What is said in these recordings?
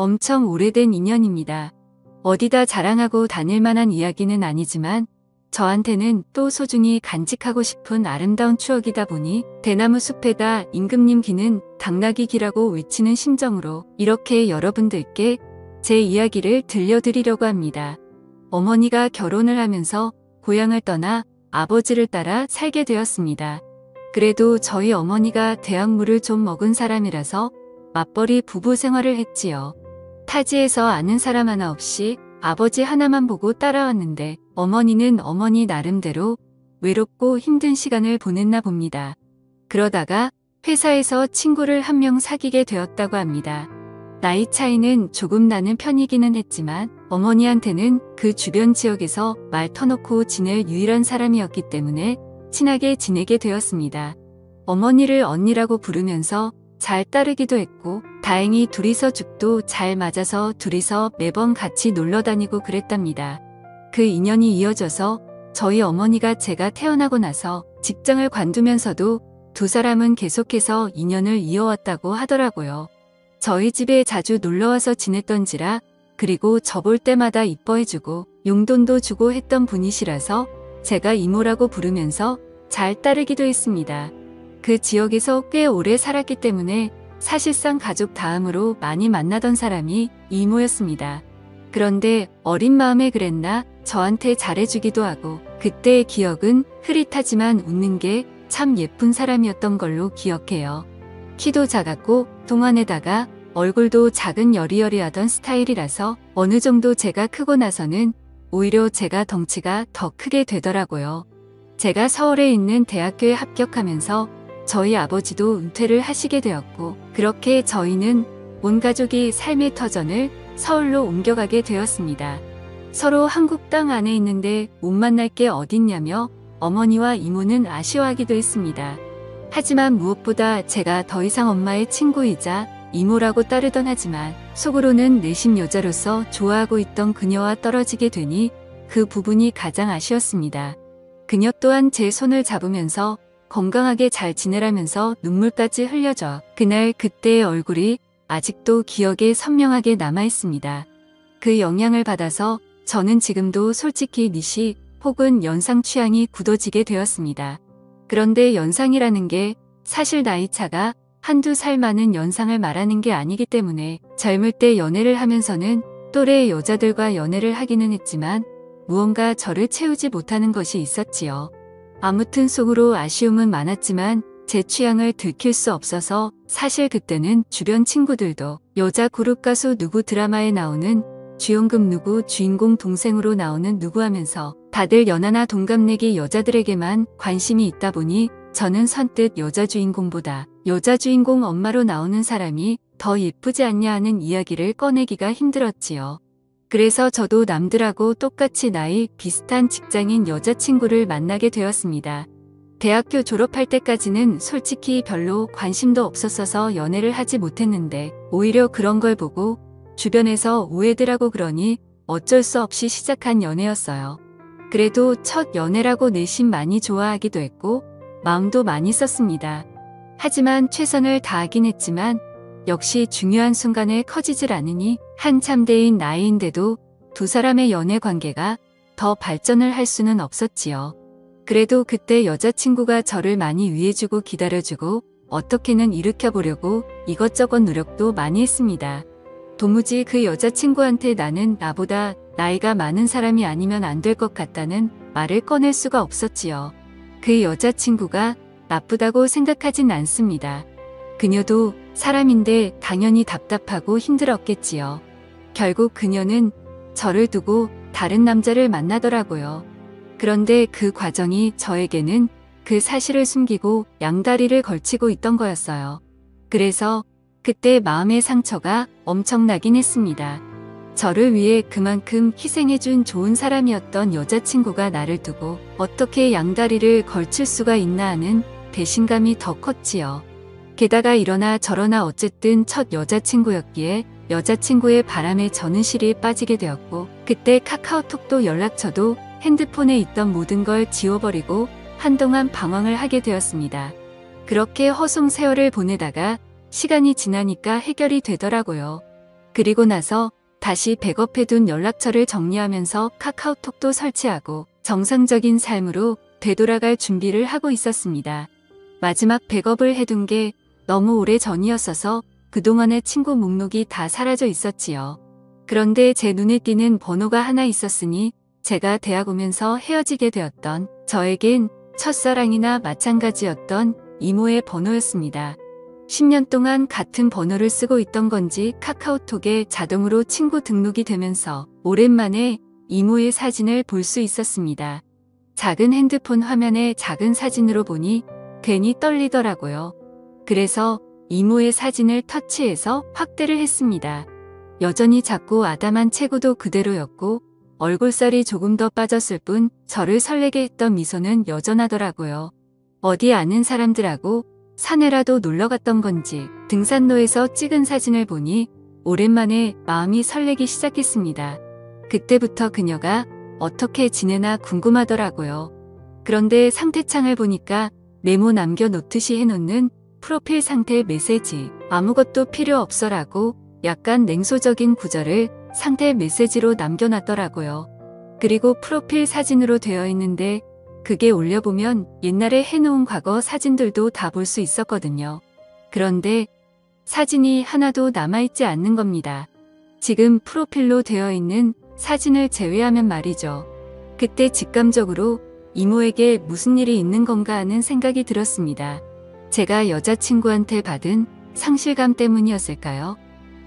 엄청 오래된 인연입니다. 어디다 자랑하고 다닐 만한 이야기는 아니지만 저한테는 또 소중히 간직하고 싶은 아름다운 추억이다 보니 대나무 숲에다 임금님 기는 당나귀 기라고 외치는 심정으로 이렇게 여러분들께 제 이야기를 들려드리려고 합니다. 어머니가 결혼을 하면서 고향을 떠나 아버지를 따라 살게 되었습니다. 그래도 저희 어머니가 대학물을 좀 먹은 사람이라서 맞벌이 부부 생활을 했지요. 타지에서 아는 사람 하나 없이 아버지 하나만 보고 따라왔는데 어머니는 어머니 나름대로 외롭고 힘든 시간을 보냈나 봅니다. 그러다가 회사에서 친구를 한 명 사귀게 되었다고 합니다. 나이 차이는 조금 나는 편이기는 했지만 어머니한테는 그 주변 지역에서 말 터놓고 지낼 유일한 사람이었기 때문에 친하게 지내게 되었습니다. 어머니를 언니라고 부르면서 잘 따르기도 했고 다행히 둘이서 죽도 잘 맞아서 둘이서 매번 같이 놀러 다니고 그랬답니다. 그 인연이 이어져서 저희 어머니가 제가 태어나고 나서 직장을 관두면서도 두 사람은 계속해서 인연을 이어왔다고 하더라고요. 저희 집에 자주 놀러와서 지냈던지라 그리고 저 볼 때마다 이뻐해주고 용돈도 주고 했던 분이시라서 제가 이모라고 부르면서 잘 따르기도 했습니다. 그 지역에서 꽤 오래 살았기 때문에 사실상 가족 다음으로 많이 만나던 사람이 이모였습니다. 그런데 어린 마음에 그랬나 저한테 잘해주기도 하고 그때의 기억은 흐릿하지만 웃는 게 참 예쁜 사람이었던 걸로 기억해요. 키도 작았고 동안에다가 얼굴도 작은 여리여리하던 스타일이라서 어느 정도 제가 크고 나서는 오히려 제가 덩치가 더 크게 되더라고요. 제가 서울에 있는 대학교에 합격하면서 저희 아버지도 은퇴를 하시게 되었고 그렇게 저희는 온 가족이 삶의 터전을 서울로 옮겨가게 되었습니다. 서로 한국 땅 안에 있는데 못 만날 게 어딨냐며 어머니와 이모는 아쉬워하기도 했습니다. 하지만 무엇보다 제가 더 이상 엄마의 친구이자 이모라고 따르던 하지만 속으로는 내심 여자로서 좋아하고 있던 그녀와 떨어지게 되니 그 부분이 가장 아쉬웠습니다. 그녀 또한 제 손을 잡으면서 건강하게 잘 지내라면서 눈물까지 흘려줘 그날 그때의 얼굴이 아직도 기억에 선명하게 남아있습니다. 그 영향을 받아서 저는 지금도 솔직히 니시 혹은 연상 취향이 굳어지게 되었습니다. 그런데 연상이라는 게 사실 나이차가 한두 살 많은 연상을 말하는 게 아니기 때문에 젊을 때 연애를 하면서는 또래의 여자들과 연애를 하기는 했지만 무언가 저를 채우지 못하는 것이 있었지요. 아무튼 속으로 아쉬움은 많았지만 제 취향을 들킬 수 없어서 사실 그때는 주변 친구들도 여자 그룹 가수 누구 드라마에 나오는 주연급 누구 주인공 동생으로 나오는 누구 하면서 다들 연하나 동갑내기 여자들에게만 관심이 있다 보니 저는 선뜻 여자 주인공보다 여자 주인공 엄마로 나오는 사람이 더 예쁘지 않냐 하는 이야기를 꺼내기가 힘들었지요. 그래서 저도 남들하고 똑같이 나이 비슷한 직장인 여자친구를 만나게 되었습니다. 대학교 졸업할 때까지는 솔직히 별로 관심도 없었어서 연애를 하지 못했는데 오히려 그런 걸 보고 주변에서 오해들 하고 그러니 어쩔 수 없이 시작한 연애였어요. 그래도 첫 연애라고 내심 많이 좋아하기도 했고 마음도 많이 썼습니다. 하지만 최선을 다하긴 했지만 역시 중요한 순간에 커지질 않으니 한참 대인 나이인데도 두 사람의 연애 관계가 더 발전을 할 수는 없었지요. 그래도 그때 여자친구가 저를 많이 위해주고 기다려주고 어떻게는 일으켜보려고 이것저것 노력도 많이 했습니다. 도무지 그 여자친구한테 나는 나보다 나이가 많은 사람이 아니면 안 될 것 같다는 말을 꺼낼 수가 없었지요. 그 여자친구가 나쁘다고 생각하진 않습니다. 그녀도 사람인데 당연히 답답하고 힘들었겠지요. 결국 그녀는 저를 두고 다른 남자를 만나더라고요. 그런데 그 과정이 저에게는 그 사실을 숨기고 양다리를 걸치고 있던 거였어요. 그래서 그때 마음의 상처가 엄청나긴 했습니다. 저를 위해 그만큼 희생해준 좋은 사람이었던 여자친구가 나를 두고 어떻게 양다리를 걸칠 수가 있나 하는 배신감이 더 컸지요. 게다가 이러나 저러나 어쨌든 첫 여자친구였기에 여자친구의 바람에 저는 실이 빠지게 되었고 그때 카카오톡도 연락처도 핸드폰에 있던 모든 걸 지워버리고 한동안 방황을 하게 되었습니다. 그렇게 허송 세월을 보내다가 시간이 지나니까 해결이 되더라고요. 그리고 나서 다시 백업해둔 연락처를 정리하면서 카카오톡도 설치하고 정상적인 삶으로 되돌아갈 준비를 하고 있었습니다. 마지막 백업을 해둔 게 너무 오래 전이었어서 그동안의 친구 목록이 다 사라져 있었지요. 그런데 제 눈에 띄는 번호가 하나 있었으니 제가 대학 오면서 헤어지게 되었던 저에겐 첫사랑이나 마찬가지였던 이모의 번호였습니다. 10년 동안 같은 번호를 쓰고 있던 건지 카카오톡에 자동으로 친구 등록이 되면서 오랜만에 이모의 사진을 볼 수 있었습니다. 작은 핸드폰 화면에 작은 사진으로 보니 괜히 떨리더라고요. 그래서 이모의 사진을 터치해서 확대를 했습니다. 여전히 작고 아담한 체구도 그대로였고 얼굴살이 조금 더 빠졌을 뿐 저를 설레게 했던 미소는 여전하더라고요. 어디 아는 사람들하고 산에라도 놀러 갔던 건지 등산로에서 찍은 사진을 보니 오랜만에 마음이 설레기 시작했습니다. 그때부터 그녀가 어떻게 지내나 궁금하더라고요. 그런데 상태창을 보니까 메모 남겨놓듯이 해놓는 프로필 상태 메시지 아무것도 필요 없어라고 약간 냉소적인 구절을 상태 메시지로 남겨놨더라고요. 그리고 프로필 사진으로 되어 있는데 그게 올려보면 옛날에 해놓은 과거 사진들도 다 볼 수 있었거든요. 그런데 사진이 하나도 남아있지 않는 겁니다. 지금 프로필로 되어 있는 사진을 제외하면 말이죠. 그때 직감적으로 이모에게 무슨 일이 있는 건가 하는 생각이 들었습니다. 제가 여자친구한테 받은 상실감 때문이었을까요?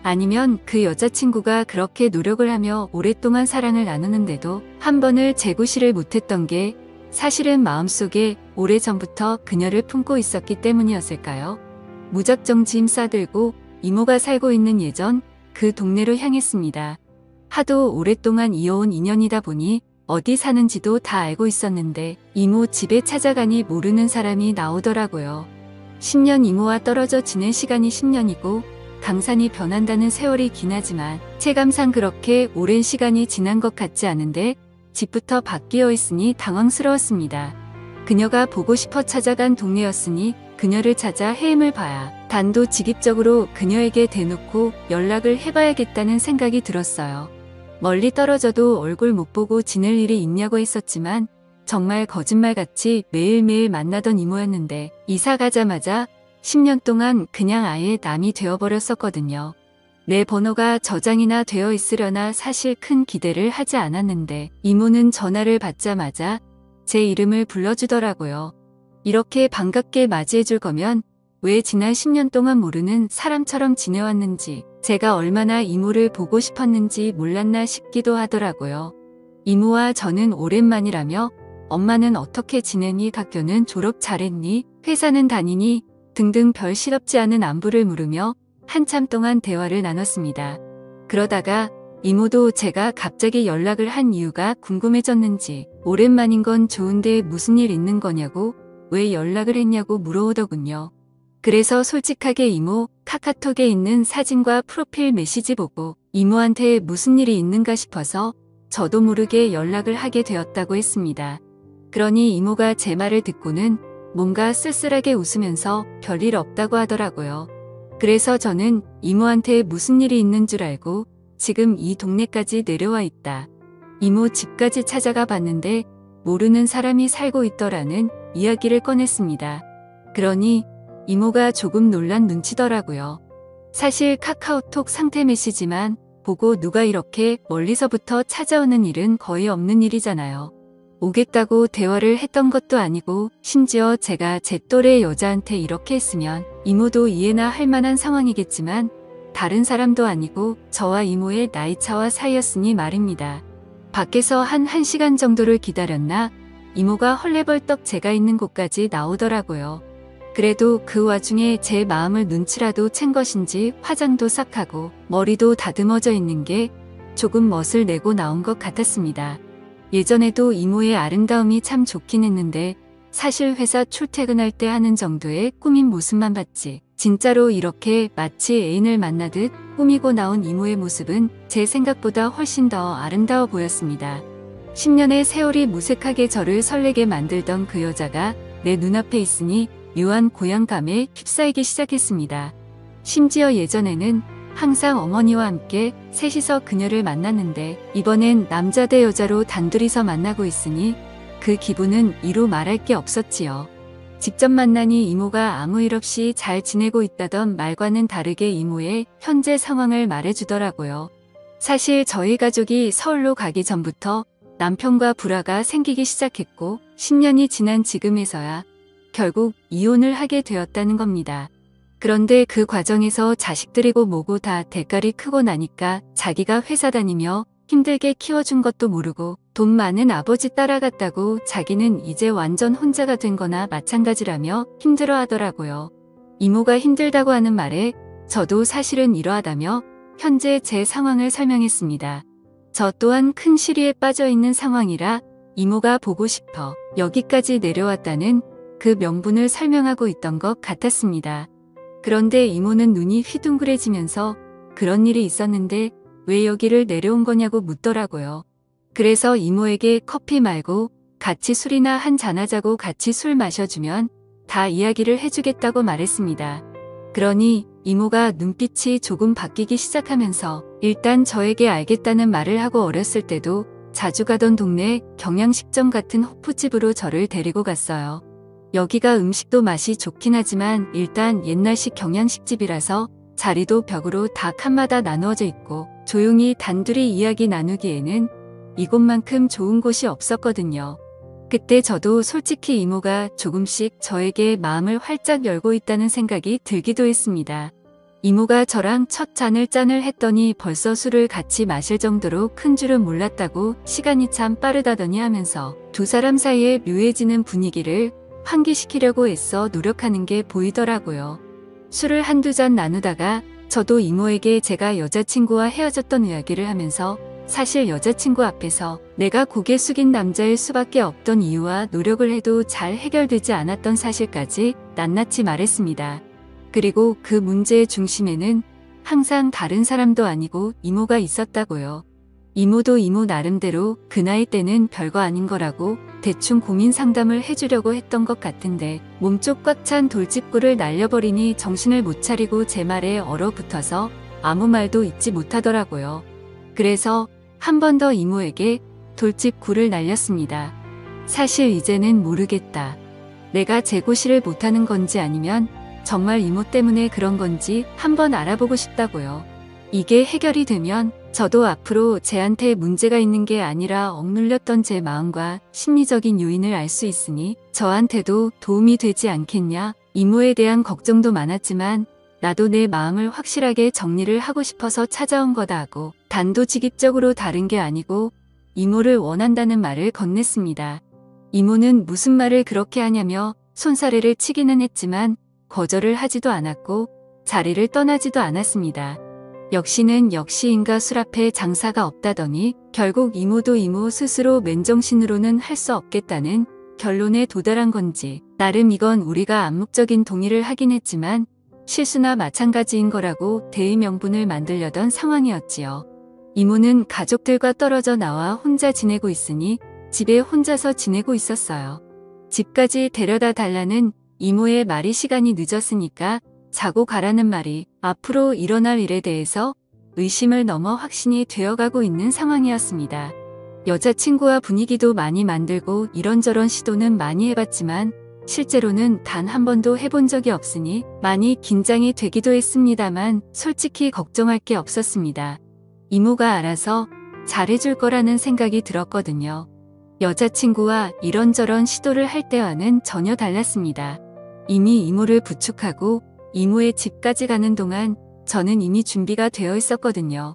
아니면 그 여자친구가 그렇게 노력을 하며 오랫동안 사랑을 나누는데도 한 번을 재구실을 못했던 게 사실은 마음속에 오래전부터 그녀를 품고 있었기 때문이었을까요? 무작정 짐 싸들고 이모가 살고 있는 예전 그 동네로 향했습니다. 하도 오랫동안 이어온 인연이다 보니 어디 사는지도 다 알고 있었는데 이모 집에 찾아가니 모르는 사람이 나오더라고요. 10년 이모와 떨어져 지낸 시간이 10년이고 강산이 변한다는 세월이 기나지만 체감상 그렇게 오랜 시간이 지난 것 같지 않은데 집부터 바뀌어 있으니 당황스러웠습니다. 그녀가 보고 싶어 찾아간 동네였으니 그녀를 찾아 헤엄을 봐야 단도직입적으로 그녀에게 대놓고 연락을 해봐야겠다는 생각이 들었어요. 멀리 떨어져도 얼굴 못 보고 지낼 일이 있냐고 했었지만 정말 거짓말같이 매일매일 만나던 이모였는데 이사 가자마자 10년 동안 그냥 아예 남이 되어버렸었거든요. 내 번호가 저장이나 되어 있으려나 사실 큰 기대를 하지 않았는데 이모는 전화를 받자마자 제 이름을 불러주더라고요. 이렇게 반갑게 맞이해줄 거면 왜 지난 10년 동안 모르는 사람처럼 지내왔는지 제가 얼마나 이모를 보고 싶었는지 몰랐나 싶기도 하더라고요. 이모와 저는 오랜만이라며 엄마는 어떻게 지내니, 학교는 졸업 잘했니, 회사는 다니니 등등 별 실없지 않은 안부를 물으며 한참 동안 대화를 나눴습니다. 그러다가 이모도 제가 갑자기 연락을 한 이유가 궁금해졌는지 오랜만인 건 좋은데 무슨 일 있는 거냐고 왜 연락을 했냐고 물어오더군요. 그래서 솔직하게 이모 카카오톡에 있는 사진과 프로필 메시지 보고 이모한테 무슨 일이 있는가 싶어서 저도 모르게 연락을 하게 되었다고 했습니다. 그러니 이모가 제 말을 듣고는 뭔가 쓸쓸하게 웃으면서 별일 없다고 하더라고요. 그래서 저는 이모한테 무슨 일이 있는 줄 알고 지금 이 동네까지 내려와 있다. 이모 집까지 찾아가 봤는데 모르는 사람이 살고 있더라는 이야기를 꺼냈습니다. 그러니 이모가 조금 놀란 눈치더라고요. 사실 카카오톡 상태 메시지만 보고 누가 이렇게 멀리서부터 찾아오는 일은 거의 없는 일이잖아요. 오겠다고 대화를 했던 것도 아니고 심지어 제가 제 또래 여자한테 이렇게 했으면 이모도 이해나 할 만한 상황이겠지만 다른 사람도 아니고 저와 이모의 나이차와 사이였으니 말입니다. 밖에서 한 1시간 정도를 기다렸나 이모가 헐레벌떡 제가 있는 곳까지 나오더라고요. 그래도 그 와중에 제 마음을 눈치라도 챈 것인지 화장도 싹 하고 머리도 다듬어져 있는 게 조금 멋을 내고 나온 것 같았습니다. 예전에도 이모의 아름다움이 참 좋긴 했는데 사실 회사 출퇴근할 때 하는 정도의 꾸민 모습만 봤지 진짜로 이렇게 마치 애인을 만나듯 꾸미고 나온 이모의 모습은 제 생각보다 훨씬 더 아름다워 보였습니다. 10년의 세월이 무색하게 저를 설레게 만들던 그 여자가 내 눈앞에 있으니 묘한 고향감에 휩싸이기 시작했습니다. 심지어 예전에는 항상 어머니와 함께 셋이서 그녀를 만났는데 이번엔 남자 대 여자로 단둘이서 만나고 있으니 그 기분은 이루 말할 게 없었지요. 직접 만나니 이모가 아무 일 없이 잘 지내고 있다던 말과는 다르게 이모의 현재 상황을 말해주더라고요. 사실 저희 가족이 서울로 가기 전부터 남편과 불화가 생기기 시작했고 10년이 지난 지금에서야 결국 이혼을 하게 되었다는 겁니다. 그런데 그 과정에서 자식들이고 뭐고 다 대가리 크고 나니까 자기가 회사 다니며 힘들게 키워준 것도 모르고 돈 많은 아버지 따라갔다고 자기는 이제 완전 혼자가 된 거나 마찬가지라며 힘들어 하더라고요. 이모가 힘들다고 하는 말에 저도 사실은 이러하다며 현재 제 상황을 설명했습니다. 저 또한 큰 시리에 빠져 있는 상황이라 이모가 보고 싶어 여기까지 내려왔다는 그 명분을 설명하고 있던 것 같았습니다. 그런데 이모는 눈이 휘둥그레지면서 그런 일이 있었는데 왜 여기를 내려온 거냐고 묻더라고요. 그래서 이모에게 커피 말고 같이 술이나 한잔 하자고 같이 술 마셔주면 다 이야기를 해주겠다고 말했습니다. 그러니 이모가 눈빛이 조금 바뀌기 시작하면서 일단 저에게 알겠다는 말을 하고 어렸을 때도 자주 가던 동네 경양식점 같은 호프집으로 저를 데리고 갔어요. 여기가 음식도 맛이 좋긴 하지만 일단 옛날식 경양식집이라서 자리도 벽으로 다 칸마다 나누어져 있고 조용히 단둘이 이야기 나누기에는 이곳만큼 좋은 곳이 없었거든요. 그때 저도 솔직히 이모가 조금씩 저에게 마음을 활짝 열고 있다는 생각이 들기도 했습니다. 이모가 저랑 첫 짠을 했더니 벌써 술을 같이 마실 정도로 큰 줄은 몰랐다고 시간이 참 빠르다더니 하면서 두 사람 사이에 묘해지는 분위기를 환기시키려고 애써 노력하는 게 보이더라고요. 술을 한두 잔 나누다가 저도 이모에게 제가 여자친구와 헤어졌던 이야기를 하면서 사실 여자친구 앞에서 내가 고개 숙인 남자일 수밖에 없던 이유와 노력을 해도 잘 해결되지 않았던 사실까지 낱낱이 말했습니다. 그리고 그 문제의 중심에는 항상 다른 사람도 아니고 이모가 있었다고요. 이모도 이모 나름대로 그 나이 때는 별거 아닌 거라고 대충 고민 상담을 해주려고 했던 것 같은데 몸쪽 꽉 찬 돌직구를 날려버리니 정신을 못 차리고 제 말에 얼어붙어서 아무 말도 잊지 못하더라고요. 그래서 한 번 더 이모에게 돌직구를 날렸습니다. 사실 이제는 모르겠다. 내가 재고시를 못하는 건지 아니면 정말 이모 때문에 그런 건지 한번 알아보고 싶다고요. 이게 해결이 되면 저도 앞으로 쟤한테 문제가 있는 게 아니라 억눌렸던 제 마음과 심리적인 요인을 알 수 있으니 저한테도 도움이 되지 않겠냐. 이모에 대한 걱정도 많았지만 나도 내 마음을 확실하게 정리를 하고 싶어서 찾아온 거다 하고 단도직입적으로 다른 게 아니고 이모를 원한다는 말을 건넸습니다. 이모는 무슨 말을 그렇게 하냐며 손사래를 치기는 했지만 거절을 하지도 않았고 자리를 떠나지도 않았습니다. 역시는 역시인가 술 앞에 장사가 없다더니 결국 이모도 이모 스스로 맨정신으로는 할 수 없겠다는 결론에 도달한 건지 나름 이건 우리가 암묵적인 동의를 하긴 했지만 실수나 마찬가지인 거라고 대의 명분을 만들려던 상황이었지요. 이모는 가족들과 떨어져 나와 혼자 지내고 있으니 집에 혼자서 지내고 있었어요. 집까지 데려다 달라는 이모의 말이 시간이 늦었으니까 자고 가라는 말이 앞으로 일어날 일에 대해서 의심을 넘어 확신이 되어가고 있는 상황이었습니다. 여자친구와 분위기도 많이 만들고 이런저런 시도는 많이 해봤지만 실제로는 단 한 번도 해본 적이 없으니 많이 긴장이 되기도 했습니다만 솔직히 걱정할 게 없었습니다. 이모가 알아서 잘해줄 거라는 생각이 들었거든요. 여자친구와 이런저런 시도를 할 때와는 전혀 달랐습니다. 이미 이모를 부축하고 이모의 집까지 가는 동안 저는 이미 준비가 되어 있었거든요.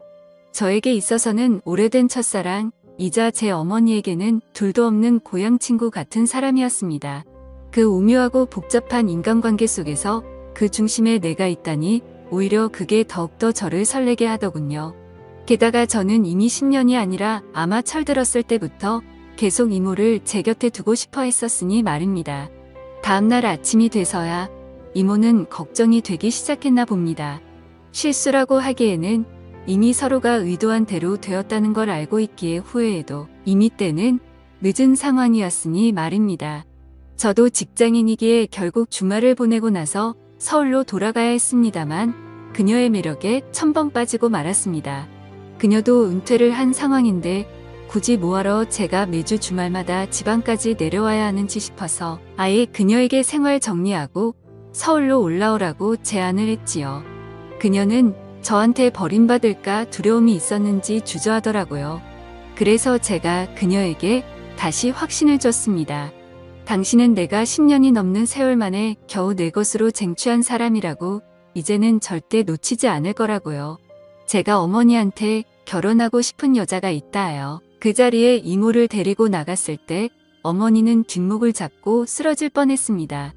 저에게 있어서는 오래된 첫사랑이자 제 어머니에게는 둘도 없는 고향 친구 같은 사람이었습니다. 그 오묘하고 복잡한 인간관계 속에서 그 중심에 내가 있다니 오히려 그게 더욱더 저를 설레게 하더군요. 게다가 저는 이미 10년이 아니라 아마 철들었을 때부터 계속 이모를 제 곁에 두고 싶어 했었으니 말입니다. 다음날 아침이 돼서야 이모는 걱정이 되기 시작했나 봅니다. 실수라고 하기에는 이미 서로가 의도한 대로 되었다는 걸 알고 있기에 후회해도 이미 때는 늦은 상황이었으니 말입니다. 저도 직장인이기에 결국 주말을 보내고 나서 서울로 돌아가야 했습니다만 그녀의 매력에 첨벙 빠지고 말았습니다. 그녀도 은퇴를 한 상황인데 굳이 뭐하러 제가 매주 주말마다 지방까지 내려와야 하는지 싶어서 아예 그녀에게 생활 정리하고 서울로 올라오라고 제안을 했지요. 그녀는 저한테 버림받을까 두려움이 있었는지 주저하더라고요. 그래서 제가 그녀에게 다시 확신을 줬습니다. 당신은 내가 10년이 넘는 세월 만에 겨우 내 것으로 쟁취한 사람이라고 이제는 절대 놓치지 않을 거라고요. 제가 어머니한테 결혼하고 싶은 여자가 있다요. 그 자리에 이모를 데리고 나갔을 때 어머니는 뒷목을 잡고 쓰러질 뻔했습니다.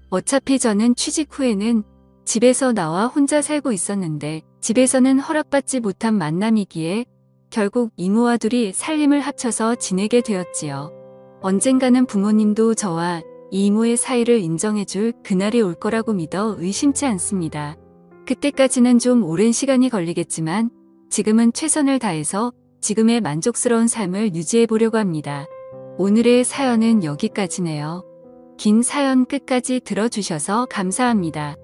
어차피 저는 취직 후에는 집에서 나와 혼자 살고 있었는데 집에서는 허락받지 못한 만남이기에 결국 이모와 둘이 살림을 합쳐서 지내게 되었지요. 언젠가는 부모님도 저와 이 이모의 사이를 인정해줄 그날이 올 거라고 믿어 의심치 않습니다. 그때까지는 좀 오랜 시간이 걸리겠지만 지금은 최선을 다해서 지금의 만족스러운 삶을 유지해 보려고 합니다. 오늘의 사연은 여기까지네요. 긴 사연 끝까지 들어주셔서 감사합니다.